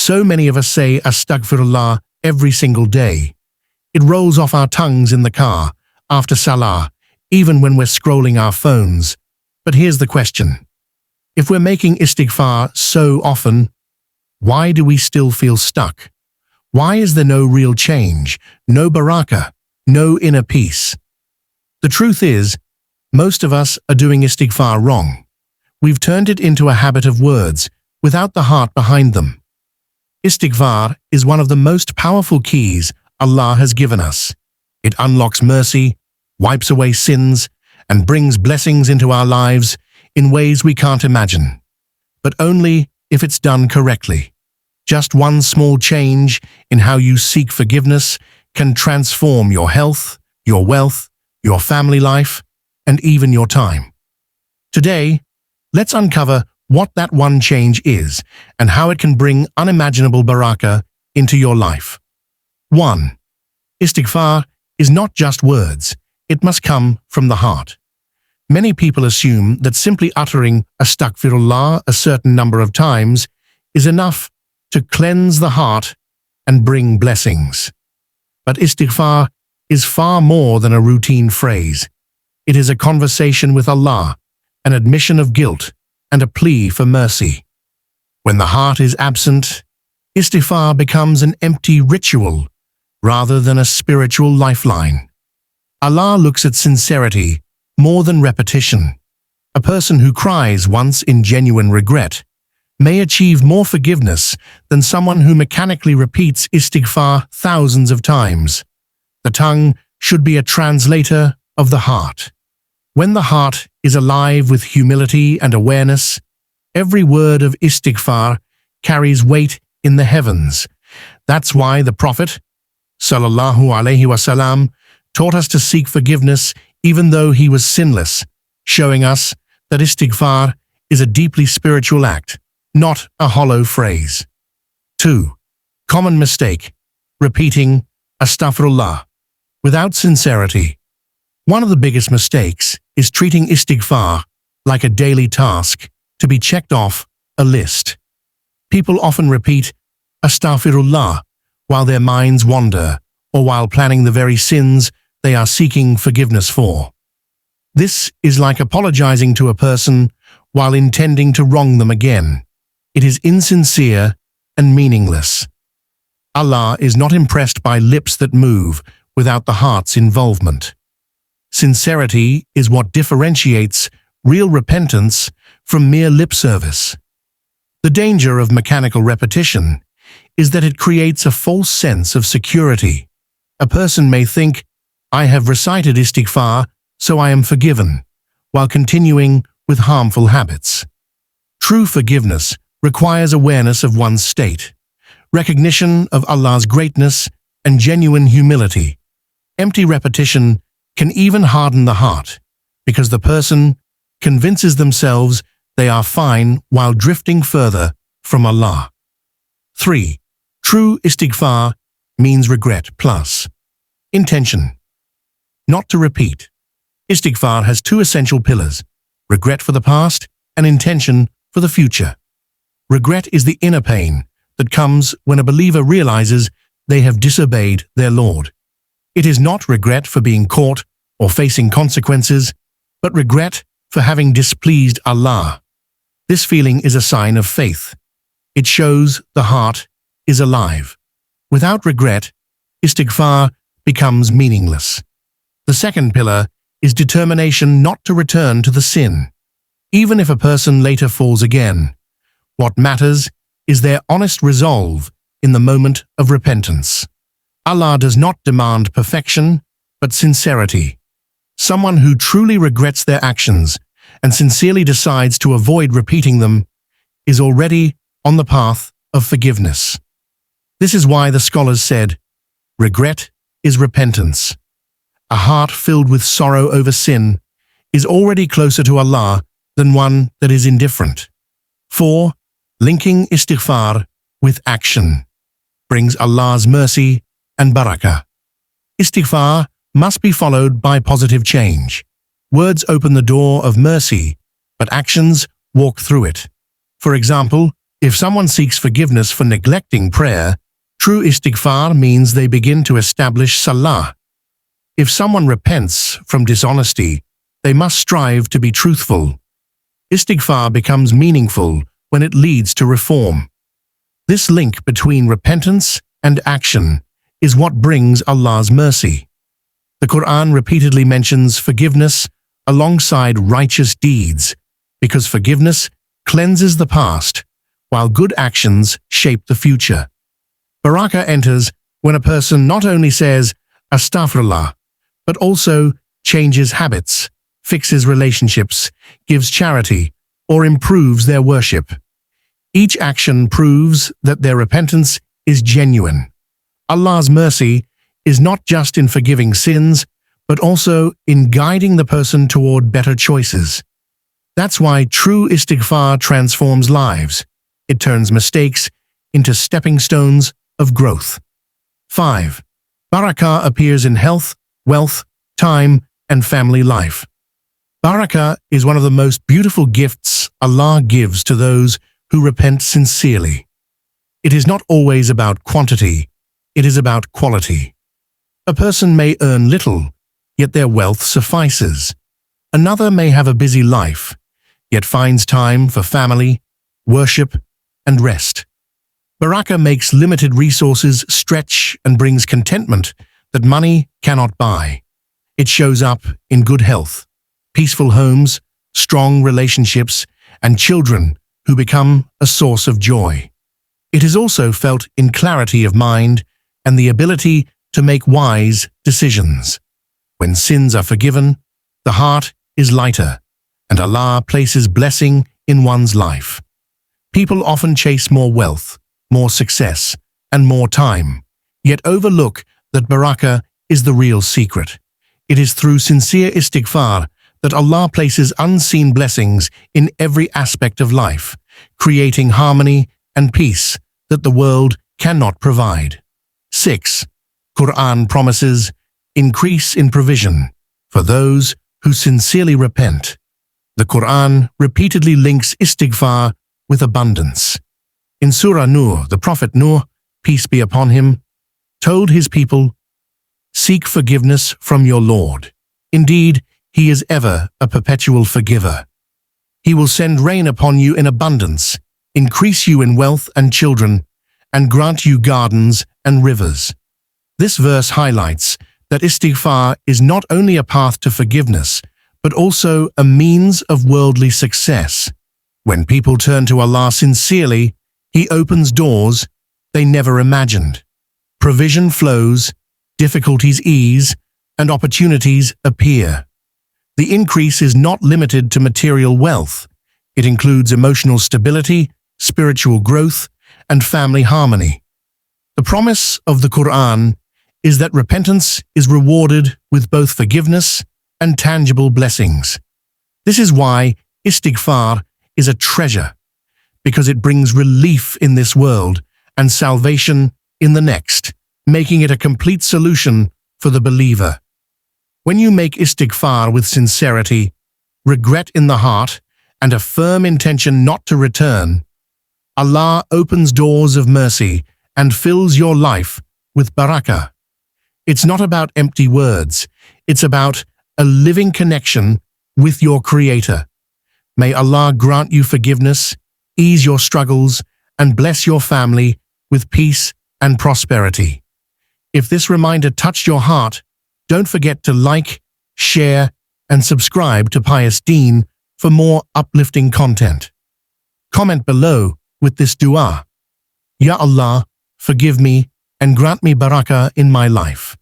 so many of us say Astaghfirullah every single day. It rolls off our tongues in the car, after salah, even when we're scrolling our phones. But here's the question. If we're making istighfar so often, why do we still feel stuck? Why is there no real change, no baraka, no inner peace? The truth is, most of us are doing istighfar wrong. We've turned it into a habit of words, without the heart behind them. Istighfar is one of the most powerful keys Allah has given us. It unlocks mercy, wipes away sins, and brings blessings into our lives in ways we can't imagine. But only if it's done correctly. Just one small change in how you seek forgiveness can transform your health, your wealth, your family life, and even your time. Today, let's uncover what that one change is and how it can bring unimaginable baraka into your life. 1. Istighfar is not just words, it must come from the heart. Many people assume that simply uttering Astaghfirullah a certain number of times is enough to cleanse the heart and bring blessings. But istighfar is far more than a routine phrase. It is a conversation with Allah, an admission of guilt, and a plea for mercy. When the heart is absent, istighfar becomes an empty ritual rather than a spiritual lifeline. Allah looks at sincerity more than repetition. A person who cries once in genuine regret may achieve more forgiveness than someone who mechanically repeats istighfar thousands of times. The tongue should be a translator of the heart. When the heart is alive with humility and awareness, every word of istighfar carries weight in the heavens. That's why the Prophet, sallallahu alaihi wasallam, taught us to seek forgiveness even though he was sinless, showing us that istighfar is a deeply spiritual act, not a hollow phrase. 2. Common mistake: repeating Astaghfirullah without sincerity. One of the biggest mistakes is treating istighfar like a daily task to be checked off a list. People often repeat Astaghfirullah while their minds wander or while planning the very sins they are seeking forgiveness for. This is like apologizing to a person while intending to wrong them again. It is insincere and meaningless. Allah is not impressed by lips that move without the heart's involvement. Sincerity is what differentiates real repentance from mere lip service. The danger of mechanical repetition is that it creates a false sense of security. A person may think, "I have recited istighfar, so I am forgiven," while continuing with harmful habits. True forgiveness requires awareness of one's state, recognition of Allah's greatness, and genuine humility. Empty repetition can even harden the heart, because the person convinces themselves they are fine while drifting further from Allah. 3. True istighfar means regret plus intention. Not to repeat. Istighfar has two essential pillars: regret for the past and intention for the future. Regret is the inner pain that comes when a believer realizes they have disobeyed their Lord. It is not regret for being caught or facing consequences, but regret for having displeased Allah. This feeling is a sign of faith. It shows the heart is alive. Without regret, istighfar becomes meaningless. The second pillar is determination not to return to the sin. Even if a person later falls again, what matters is their honest resolve in the moment of repentance. Allah does not demand perfection, but sincerity. Someone who truly regrets their actions and sincerely decides to avoid repeating them is already on the path of forgiveness. This is why the scholars said, regret is repentance. A heart filled with sorrow over sin is already closer to Allah than one that is indifferent. 4. Linking istighfar with action brings Allah's mercy and barakah. Istighfar must be followed by positive change. Words open the door of mercy, but actions walk through it. For example, If someone seeks forgiveness for neglecting prayer, true istighfar means they begin to establish salah. If someone repents from dishonesty, they must strive to be truthful. Istighfar becomes meaningful when it leads to reform. This link between repentance and action is what brings Allah's mercy. The Qur'an repeatedly mentions forgiveness alongside righteous deeds because forgiveness cleanses the past, while good actions shape the future. Barakah enters when a person not only says Astaghfirullah, but also changes habits, fixes relationships, gives charity, or improves their worship. Each action proves that their repentance is genuine. Allah's mercy is not just in forgiving sins, but also in guiding the person toward better choices. That's why true istighfar transforms lives. It turns mistakes into stepping stones of growth. 5. Barakah appears in health, wealth, time, and family life. Barakah is one of the most beautiful gifts Allah gives to those who repent sincerely. It is not always about quantity, it is about quality. A person may earn little, yet their wealth suffices. Another may have a busy life, yet finds time for family, worship, and rest. Barakah makes limited resources stretch and brings contentment that money cannot buy. It shows up in good health, peaceful homes, strong relationships, and children who become a source of joy. It is also felt in clarity of mind and the ability to make wise decisions. When sins are forgiven, the heart is lighter, and Allah places blessing in one's life. People often chase more wealth, more success, and more time, yet overlook that barakah is the real secret. It is through sincere istighfar that Allah places unseen blessings in every aspect of life, creating harmony and peace that the world cannot provide. 6. Qur'an promises increase in provision for those who sincerely repent. The Qur'an repeatedly links istighfar with abundance. In Surah Nur, the Prophet Nuh, peace be upon him, told his people, "Seek forgiveness from your Lord. Indeed, He is ever a perpetual forgiver. He will send rain upon you in abundance, increase you in wealth and children, and grant you gardens and rivers." This verse highlights that istighfar is not only a path to forgiveness, but also a means of worldly success. When people turn to Allah sincerely, He opens doors they never imagined. Provision flows, difficulties ease, and opportunities appear. The increase is not limited to material wealth. It includes emotional stability, spiritual growth, and family harmony. The promise of the Qur'an is that repentance is rewarded with both forgiveness and tangible blessings. This is why istighfar is a treasure, because it brings relief in this world and salvation in the next, making it a complete solution for the believer. When you make istighfar with sincerity, regret in the heart, and a firm intention not to return, Allah opens doors of mercy and fills your life with barakah. It's not about empty words, it's about a living connection with your Creator. May Allah grant you forgiveness, ease your struggles, and bless your family with peace and prosperity. If this reminder touched your heart, don't forget to like, share, and subscribe to Pious Deen for more uplifting content. Comment below with this dua: Ya Allah, forgive me and grant me barakah in my life.